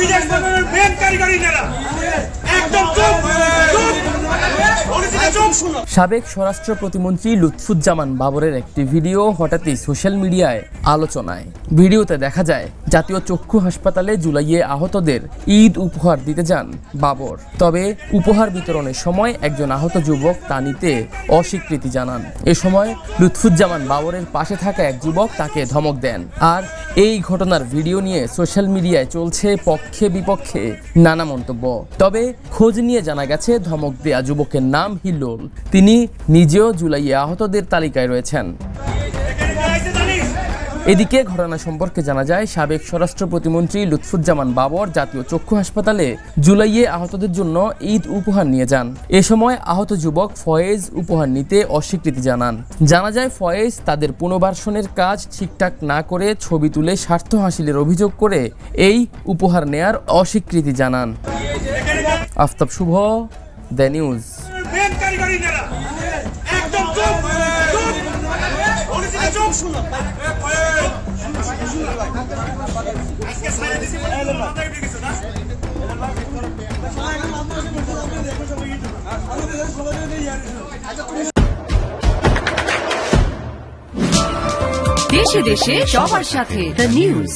বিদেশ ভ্রমণের মেন কারিগরি যারা একদম চুপ সাবেক স্বরাষ্ট্র প্রতিমন্ত্রী লুৎফুজ্জামান বাবরের একটি ভিডিও হঠাৎই সোশ্যাল মিডিয়ায় আলোচনায়। ভিডিওতে দেখা যায় জাতীয় চক্ষু হাসপাতালে জুলাইয়ে আহতদের ঈদ উপহার দিতে যান বাবর। তবে উপহার বিতরণের সময় একজন আহত যুবক তা নিতে অস্বীকৃতি জানান। এ সময় লুৎফুজ্জামান বাবরের পাশে থাকা এক যুবক তাকে ধমক দেন। আর এই ঘটনার ভিডিও নিয়ে সোশ্যাল মিডিয়ায় চলছে পক্ষে বিপক্ষে নানা মন্তব্য। তবে খোঁজ নিয়ে জানা গেছে ধমক দেয়া যুবকের নাম হিল্লোল। তিনি নিজেও জুলাইয়ে আহতদের তালিকায় রয়েছেন। এদিকে ঘটনা সম্পর্কে জানা যায় সাবেক স্বরাষ্ট্র প্রতিমন্ত্রী লুৎফুজ্জামান বাবর জাতীয় চক্ষু হাসপাতালে জুলাইয়ে আহতদের জন্য ঈদ উপহার নিয়ে যান। এ সময় আহত যুবক ফয়েজ উপহার নিতে অস্বীকৃতি জানান। জানা যায় ফয়েজ তাদের পুনর্বাসনের কাজ ঠিকঠাক না করে ছবি তুলে স্বার্থ হাসিলের অভিযোগ করে এই উপহার নেয়ার অস্বীকৃতি জানান। আফতাব শুভ, দ্য নিউজ। মেন কারিগরি যারা একদম চুপ আজকে সারা দিছি মাথায় উঠে গেছে না দেশে দেশে সবার সাথে দ্য নিউজ।